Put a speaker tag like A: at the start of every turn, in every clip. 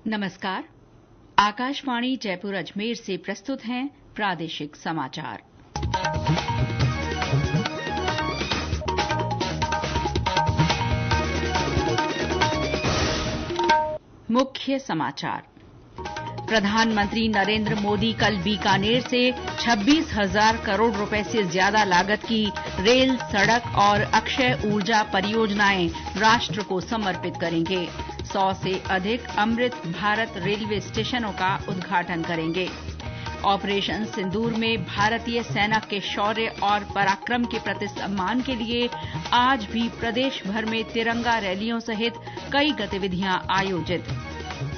A: नमस्कार। आकाशवाणी जयपुर अजमेर से प्रस्तुत हैं प्रादेशिक समाचार। मुख्य समाचार। प्रधानमंत्री नरेंद्र मोदी कल बीकानेर से 26,000 करोड़ रुपए से ज्यादा लागत की रेल, सड़क और अक्षय ऊर्जा परियोजनाएं राष्ट्र को समर्पित करेंगे। 100 से अधिक अमृत भारत रेलवे स्टेशनों का उद्घाटन करेंगे। ऑपरेशन सिंदूर में भारतीय सेना के शौर्य और पराक्रम के प्रति सम्मान के लिए आज भी प्रदेश भर में तिरंगा रैलियों सहित कई गतिविधियां आयोजित।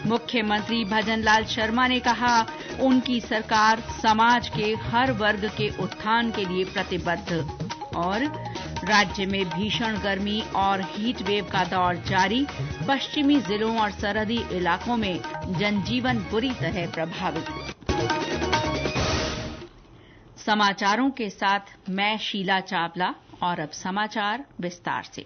A: मुख्यमंत्री भजनलाल शर्मा ने कहा, उनकी सरकार समाज के हर वर्ग के उत्थान के लिए प्रतिबद्ध। और राज्य में भीषण गर्मी और हीट वेव का दौर जारी, पश्चिमी जिलों और सरहदी इलाकों में जनजीवन बुरी तरह प्रभावित। समाचारों के साथ मैं शीला चावला और अब समाचार विस्तार से।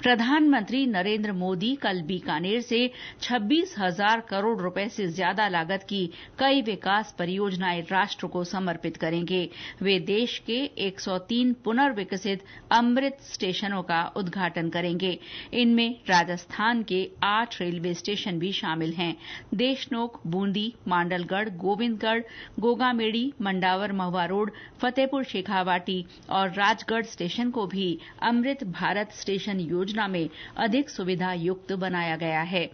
A: प्रधानमंत्री नरेंद्र मोदी कल बीकानेर से 26,000 करोड़ रुपए से ज्यादा लागत की कई विकास परियोजनाएं राष्ट्र को समर्पित करेंगे। वे देश के 103 पुनर्विकसित अमृत स्टेशनों का उद्घाटन करेंगे। इनमें राजस्थान के 8 रेलवे स्टेशन भी शामिल हैं। देशनोक, बूंदी, मांडलगढ़, गोविंदगढ़, गोगामेड़ी, मंडावर महुआ रोड, फतेहपुर शेखावाटी और राजगढ़ स्टेशन को भी अमृत भारत स्टेशन योजना में अधिक सुविधा युक्त बनाया गया है।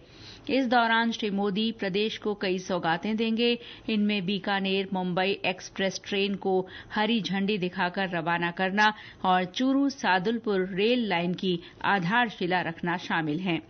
A: इस दौरान श्री मोदी प्रदेश को कई सौगातें देंगे। इनमें बीकानेर मुंबई एक्सप्रेस ट्रेन को हरी झंडी दिखाकर रवाना करना और चूरू सादुलपुर रेल लाइन की आधारशिला रखना शामिल हैं।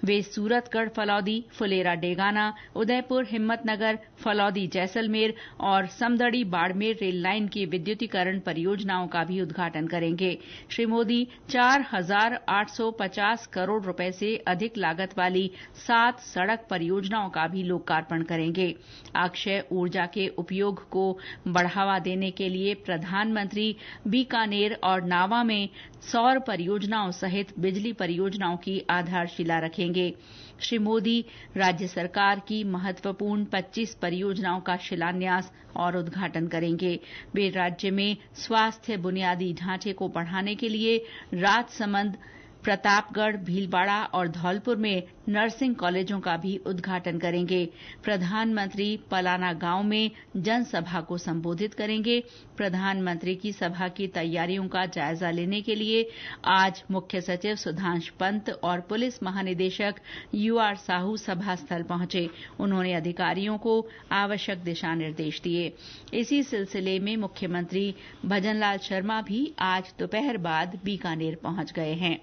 A: वे सूरतगढ़ फलौदी, फुलेरा डेगाना, उदयपुर हिम्मतनगर, फलौदी जैसलमेर और समदड़ी बाड़मेर रेल लाइन की विद्युतीकरण परियोजनाओं का भी उद्घाटन करेंगे। श्री मोदी 4,850 करोड़ रुपए से अधिक लागत वाली 7 सड़क परियोजनाओं का भी लोकार्पण करेंगे। अक्षय ऊर्जा के उपयोग को बढ़ावा देने के लिए प्रधानमंत्री बीकानेर और नावा में सौर परियोजनाओं सहित बिजली परियोजनाओं की आधारशिला रखेंगे। श्री मोदी राज्य सरकार की महत्वपूर्ण 25 परियोजनाओं का शिलान्यास और उद्घाटन करेंगे। वे राज्य में स्वास्थ्य बुनियादी ढांचे को बढ़ाने के लिए राजसमंद, प्रतापगढ़, भीलवाड़ा और धौलपुर में नर्सिंग कॉलेजों का भी उद्घाटन करेंगे। प्रधानमंत्री पलाना गांव में जनसभा को संबोधित करेंगे। प्रधानमंत्री की सभा की तैयारियों का जायजा लेने के लिए आज मुख्य सचिव सुधांशु पंत और पुलिस महानिदेशक UR साहू सभा स्थल पहुंचे। उन्होंने अधिकारियों को आवश्यक दिशा निर्देश दिए। इसी सिलसिले में मुख्यमंत्री भजनलाल शर्मा भी आज दोपहर बाद बीकानेर पहुंच गए हैं।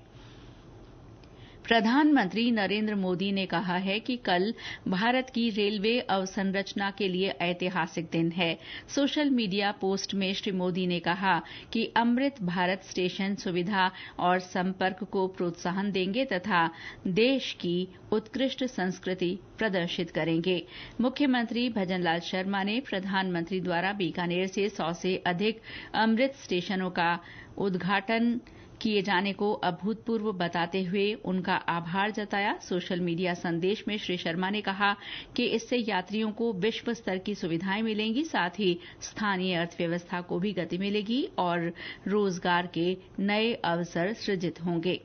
A: प्रधानमंत्री नरेंद्र मोदी ने कहा है कि कल भारत की रेलवे अवसंरचना के लिए ऐतिहासिक दिन है। सोशल मीडिया पोस्ट में श्री मोदी ने कहा कि अमृत भारत स्टेशन सुविधा और संपर्क को प्रोत्साहन देंगे तथा देश की उत्कृष्ट संस्कृति प्रदर्शित करेंगे। मुख्यमंत्री भजनलाल शर्मा ने प्रधानमंत्री द्वारा बीकानेर से 100 से अधिक अमृत स्टेशनों का उद्घाटन किए जाने को अभूतपूर्व बताते हुए उनका आभार जताया। सोशल मीडिया संदेश में श्री शर्मा ने कहा कि इससे यात्रियों को विश्व स्तर की सुविधाएं मिलेंगी, साथ ही स्थानीय अर्थव्यवस्था को भी गति मिलेगी और रोजगार के नए अवसर सृजित होंगे।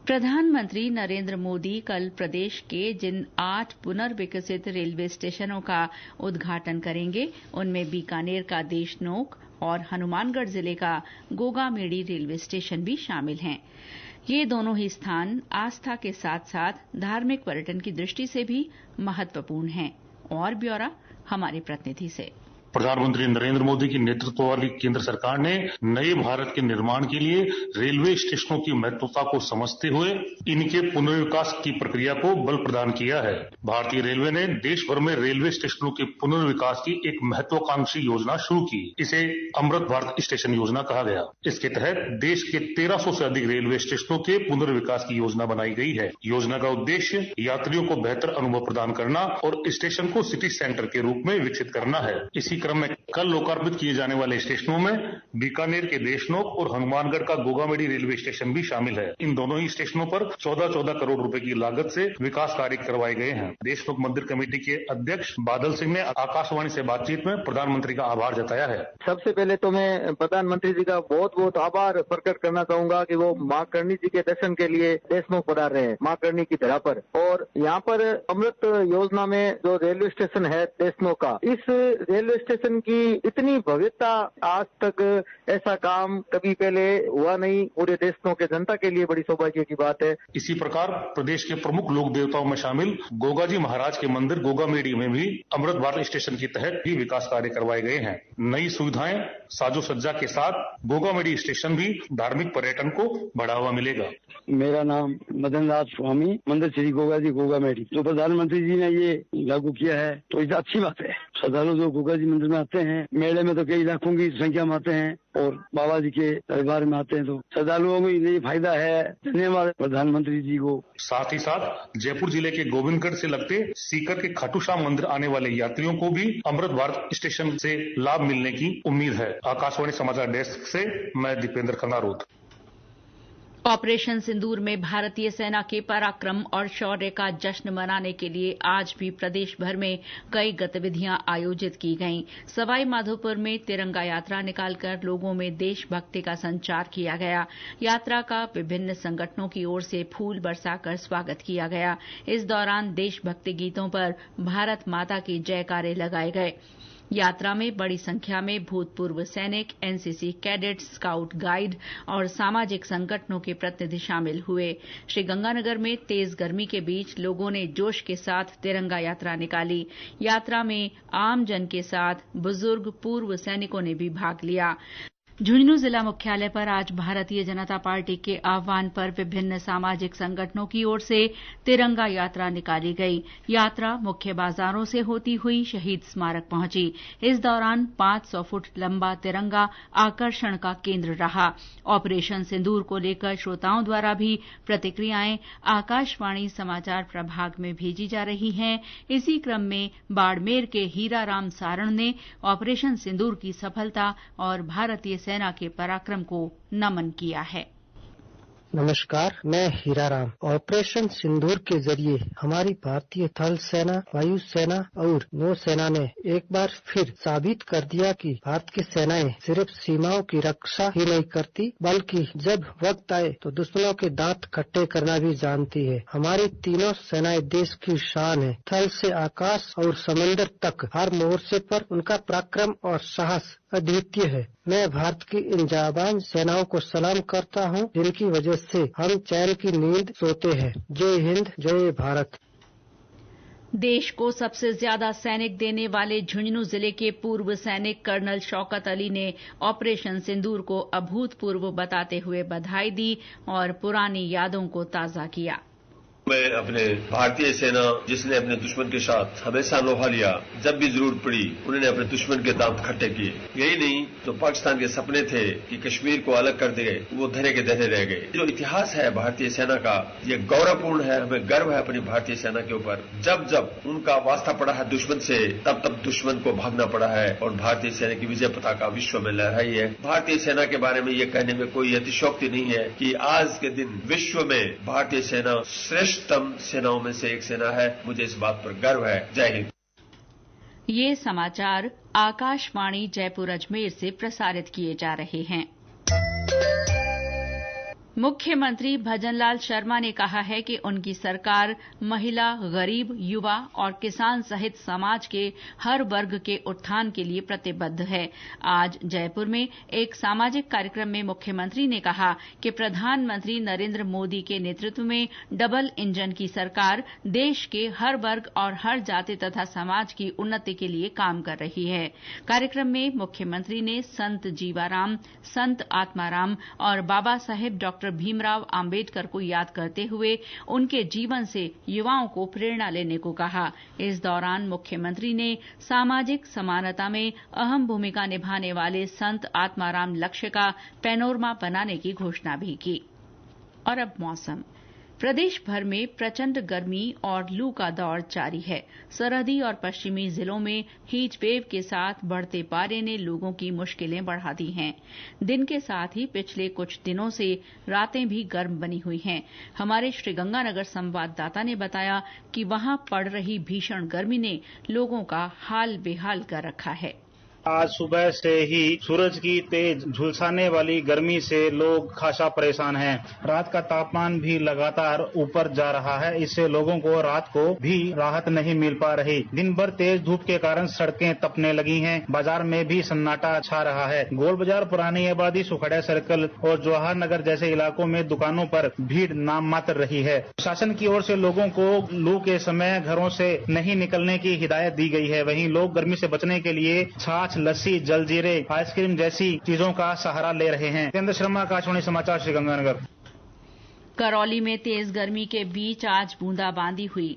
A: प्रधानमंत्री नरेंद्र मोदी कल प्रदेश के जिन 8 पुनर्विकसित रेलवे स्टेशनों का उद्घाटन करेंगे, उनमें बीकानेर का देशनोक और हनुमानगढ़ जिले का गोगामेड़ी रेलवे स्टेशन भी शामिल हैं। ये दोनों ही स्थान आस्था के साथ साथ धार्मिक पर्यटन की दृष्टि से भी महत्वपूर्ण हैं। और ब्यौरा हमारे प्रतिनिधि से।
B: प्रधानमंत्री नरेंद्र मोदी की नेतृत्व वाली केंद्र सरकार ने नए भारत के निर्माण के लिए रेलवे स्टेशनों की महत्वता को समझते हुए इनके पुनर्विकास की प्रक्रिया को बल प्रदान किया है। भारतीय रेलवे ने देश भर में रेलवे स्टेशनों के पुनर्विकास की एक महत्वाकांक्षी योजना शुरू की। इसे अमृत भारत स्टेशन योजना कहा गया। इसके तहत देश के 1300 से अधिक रेलवे स्टेशनों के पुनर्विकास की योजना बनाई गई है। योजना का उद्देश्य यात्रियों को बेहतर अनुभव प्रदान करना और स्टेशन को सिटी सेंटर के रूप में विकसित करना है। इसी क्रम में कल लोकार्पित किए जाने वाले स्टेशनों में बीकानेर के देशनोक और हनुमानगढ़ का गोगामेडी रेलवे स्टेशन भी शामिल है। इन दोनों ही स्टेशनों पर 14-14 करोड़ रुपए की लागत से विकास कार्य करवाए गए हैं। देशनोक मंदिर कमेटी के अध्यक्ष बादल सिंह ने आकाशवाणी से बातचीत में प्रधानमंत्री का आभार जताया है।
C: सबसे पहले तो मैं प्रधानमंत्री जी का बहुत बहुत आभार प्रकट करना चाहूंगा कि वो माँ करणी जी के दर्शन के लिए देशनोक पधार रहे हैं, माँ करणी की धरा पर। और यहाँ पर अमृत योजना में जो रेलवे स्टेशन है देशनोक का, इस रेलवे स्टेशन की इतनी भव्यता आज तक ऐसा काम कभी पहले हुआ नहीं। पूरे देशनोक के जनता के लिए बड़ी सौभाग्य की बात है।
B: इसी प्रकार प्रदेश के प्रमुख लोक देवताओं में शामिल गोगाजी महाराज के मंदिर गोगामेडी में भी अमृत भारत स्टेशन के तहत भी विकास कार्य करवाए गए हैं। नई सुविधाएं साजो सज्जा के साथ गोगामेडी स्टेशन भी धार्मिक पर्यटन को बढ़ावा मिलेगा।
D: मेरा नाम मदन राज स्वामी, मंदिर श्री गोगाजी गोगामेडी। जो प्रधानमंत्री जी ने ये लागू किया है तो ये अच्छी बात है। श्रद्धालु जो गोगाजी मंदिर में आते हैं, मेले में तो कई लाखों की संख्या में आते हैं और बाबा जी के दरबार में आते हैं, तो श्रद्धालुओं को ये फायदा है। धन्यवाद प्रधानमंत्री जी को।
B: साथ ही साथ जयपुर जिले के गोविंदगढ़ से लगते सीकर के खाटू श्याम मंदिर आने वाले यात्रियों को भी अमृत भारत स्टेशन से लाभ मिलने की उम्मीद है। आकाशवाणी समाचार डेस्क से मैं दीपेंद्र खंगारोत।
A: ऑपरेशन सिंदूर में भारतीय सेना के पराक्रम और शौर्य का जश्न मनाने के लिए आज भी प्रदेश भर में कई गतिविधियां आयोजित की गईं। सवाई माधोपुर में तिरंगा यात्रा निकालकर लोगों में देशभक्ति का संचार किया गया। यात्रा का विभिन्न संगठनों की ओर से फूल बरसाकर स्वागत किया गया। इस दौरान देशभक्ति गीतों पर भारत माता की जयकारे लगाए गए। यात्रा में बड़ी संख्या में भूतपूर्व सैनिक, एनसीसी कैडेट, स्काउट गाइड और सामाजिक संगठनों के प्रतिनिधि शामिल हुए। श्रीगंगानगर में तेज गर्मी के बीच लोगों ने जोश के साथ तिरंगा यात्रा निकाली। यात्रा में आमजन के साथ बुजुर्ग, पूर्व सैनिकों ने भी भाग लिया। झुंझुनू जिला मुख्यालय पर आज भारतीय जनता पार्टी के आह्वान पर विभिन्न सामाजिक संगठनों की ओर से तिरंगा यात्रा निकाली गई। यात्रा मुख्य बाजारों से होती हुई शहीद स्मारक पहुंची। इस दौरान 500 फुट लंबा तिरंगा आकर्षण का केंद्र रहा। ऑपरेशन सिंदूर को लेकर श्रोताओं द्वारा भी प्रतिक्रियाएं आकाशवाणी समाचार प्रभाग में भेजी जा रही हैं। इसी क्रम में बाड़मेर के हीराराम सारण ने ऑपरेशन सिंदूर की सफलता और भारतीय सेना के पराक्रम को नमन किया है।
E: नमस्कार, मैं हीराराम। ऑपरेशन सिंदूर के जरिए हमारी भारतीय थल सेना, वायु सेना और नौसेना ने एक बार फिर साबित कर दिया कि भारत की सेनाएं सिर्फ सीमाओं की रक्षा ही नहीं करती, बल्कि जब वक्त आए तो दुश्मनों के दांत खट्टे करना भी जानती है। हमारी तीनों सेनाएं देश की शान है। थल से आकाश और समंदर तक हर मोर्चे पर उनका पराक्रम और साहस अद्वितीय है। मैं भारत की इन जाबाज सेनाओं को सलाम करता हूं, जिनकी वजह से हम चैन की नींद सोते हैं। जय हिंद, जय भारत।
A: देश को सबसे ज्यादा सैनिक देने वाले झुंझुनू जिले के पूर्व सैनिक कर्नल शौकत अली ने ऑपरेशन सिंदूर को अभूतपूर्व बताते हुए बधाई दी और पुरानी यादों को ताजा किया।
F: मैं अपने भारतीय सेना, जिसने अपने दुश्मन के साथ हमेशा लोहा लिया, जब भी जरूरत पड़ी उन्होंने अपने दुश्मन के दांत खट्टे किए। यही नहीं, जो पाकिस्तान के सपने थे कि कश्मीर को अलग कर दिए, वो धरे के धरे रह गए। जो इतिहास है भारतीय सेना का, ये गौरवपूर्ण है। हमें गर्व है अपनी भारतीय सेना के ऊपर। जब जब उनका वास्ता पड़ा है दुश्मन से, तब तब दुश्मन को भागना पड़ा है और भारतीय सेना की विजय पताका विश्व में लहराई है। भारतीय सेना के बारे में ये कहने में कोई अतिशयोक्ति नहीं है कि आज के दिन विश्व में भारतीय सेना श्रेष्ठतम सेनाओं में से एक सेना है। मुझे इस बात पर गर्व है। जय हिंद।
A: ये समाचार आकाशवाणी जयपुर अजमेर से प्रसारित किए जा रहे हैं। मुख्यमंत्री भजनलाल शर्मा ने कहा है कि उनकी सरकार महिला, गरीब, युवा और किसान सहित समाज के हर वर्ग के उत्थान के लिए प्रतिबद्ध है। आज जयपुर में एक सामाजिक कार्यक्रम में मुख्यमंत्री ने कहा कि प्रधानमंत्री नरेंद्र मोदी के नेतृत्व में डबल इंजन की सरकार देश के हर वर्ग और हर जाति तथा समाज की उन्नति के लिए काम कर रही है। कार्यक्रम में मुख्यमंत्री ने संत जीवाराम, संत आत्माराम और बाबा साहेब डॉ. भीमराव आंबेडकर को याद करते हुए उनके जीवन से युवाओं को प्रेरणा लेने को कहा। इस दौरान मुख्यमंत्री ने सामाजिक समानता में अहम भूमिका निभाने वाले संत आत्माराम लक्ष्य का पैनोरमा बनाने की घोषणा भी की। और अब मौसम। प्रदेश भर में प्रचंड गर्मी और लू का दौर जारी है। सरहदी और पश्चिमी जिलों में हीट वेव के साथ बढ़ते पारे ने लोगों की मुश्किलें बढ़ा दी हैं। दिन के साथ ही पिछले कुछ दिनों से रातें भी गर्म बनी हुई हैं। हमारे श्रीगंगानगर संवाददाता ने बताया कि वहां पड़ रही भीषण गर्मी ने लोगों का हाल बेहाल कर रखा है।
G: आज सुबह से ही सूरज की तेज झुलसाने वाली गर्मी से लोग खासा परेशान हैं। रात का तापमान भी लगातार ऊपर जा रहा है। इससे लोगों को रात को भी राहत नहीं मिल पा रही। दिन भर तेज धूप के कारण सड़कें तपने लगी हैं। बाजार में भी सन्नाटा छा रहा है। गोल बाजार, पुरानी आबादी, सुखड़िया सर्कल और जवाहर नगर जैसे इलाकों में दुकानों पर भीड़ नाम मात्र रही है। प्रशासन की ओर से लोगों को लू के समय घरों से नहीं निकलने की हिदायत दी गई है। वहीं लोग गर्मी से बचने के लिए छाछ, लस्सी, जलजीरे, आइसक्रीम जैसी चीजों का सहारा ले रहे हैं। केंद्र शर्मा, आकाशवाणी समाचार, श्रीगंगानगर।
A: करौली में तेज गर्मी के बीच आज बूंदाबांदी हुई।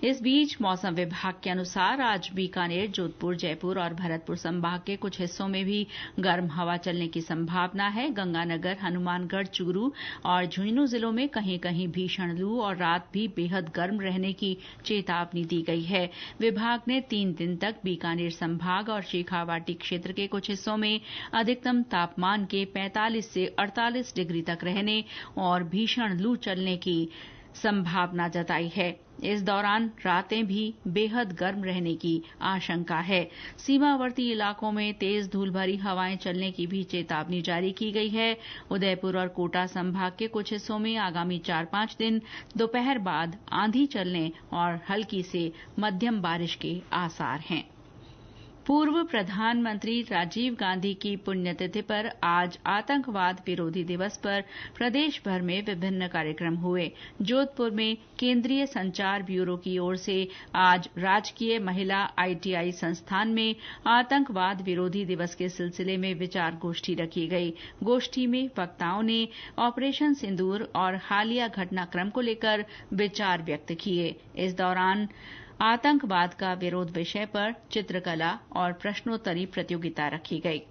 A: इस बीच मौसम विभाग के अनुसार आज बीकानेर, जोधपुर, जयपुर और भरतपुर संभाग के कुछ हिस्सों में भी गर्म हवा चलने की संभावना है। गंगानगर, हनुमानगढ़, चूरू और झुंझुनू जिलों में कहीं कहीं भीषण लू और रात भी बेहद गर्म रहने की चेतावनी दी गई है। विभाग ने 3 दिन तक बीकानेर संभाग और शेखावाटी क्षेत्र के कुछ हिस्सों में अधिकतम तापमान के 45 से 48 डिग्री तक रहने और भीषण लू चलने की संभावना जताई है। इस दौरान रातें भी बेहद गर्म रहने की आशंका है। सीमावर्ती इलाकों में तेज धूल भरी हवाएं चलने की भी चेतावनी जारी की गई है। उदयपुर और कोटा संभाग के कुछ हिस्सों में आगामी 4-5 दिन दोपहर बाद आंधी चलने और हल्की से मध्यम बारिश के आसार हैं। पूर्व प्रधानमंत्री राजीव गांधी की पुण्यतिथि पर आज आतंकवाद विरोधी दिवस पर प्रदेश भर में विभिन्न कार्यक्रम हुए। जोधपुर में केंद्रीय संचार ब्यूरो की ओर से आज राजकीय महिला ITI संस्थान में आतंकवाद विरोधी दिवस के सिलसिले में विचार गोष्ठी रखी गई। गोष्ठी में वक्ताओं ने ऑपरेशन सिंदूर और हालिया घटनाक्रम को लेकर विचार व्यक्त किए। इस दौरान आतंकवाद का विरोध विषय पर चित्रकला और प्रश्नोत्तरी प्रतियोगिता रखी गई।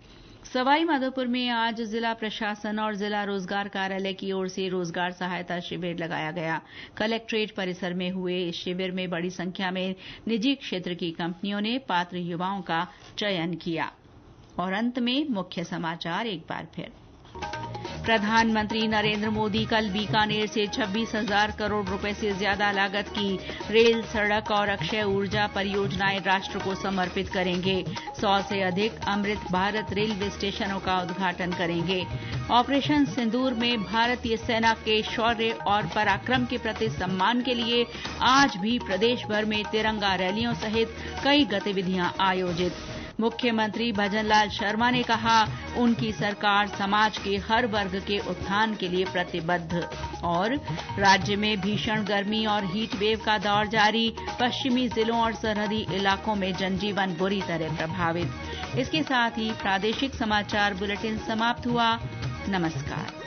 A: सवाई माधोपुर में आज जिला प्रशासन और जिला रोजगार कार्यालय की ओर से रोजगार सहायता शिविर लगाया गया। कलेक्ट्रेट परिसर में हुए इस शिविर में बड़ी संख्या में निजी क्षेत्र की कंपनियों ने पात्र युवाओं का चयन किया। और अंत में मुख्य समाचार एक बार फिर। प्रधानमंत्री नरेंद्र मोदी कल बीकानेर से 26,000 करोड़ रुपए से ज्यादा लागत की रेल, सड़क और अक्षय ऊर्जा परियोजनाएं राष्ट्र को समर्पित करेंगे। 100 से अधिक अमृत भारत रेलवे स्टेशनों का उद्घाटन करेंगे। ऑपरेशन सिंदूर में भारतीय सेना के शौर्य और पराक्रम के प्रति सम्मान के लिए आज भी प्रदेश भर में तिरंगा रैलियों सहित कई गतिविधियां आयोजित। मुख्यमंत्री भजनलाल शर्मा ने कहा, उनकी सरकार समाज के हर वर्ग के उत्थान के लिए प्रतिबद्ध। और राज्य में भीषण गर्मी और हीट वेव का दौर जारी, पश्चिमी जिलों और सरहदी इलाकों में जनजीवन बुरी तरह प्रभावित। इसके साथ ही प्रादेशिक समाचार बुलेटिन समाप्त हुआ। नमस्कार।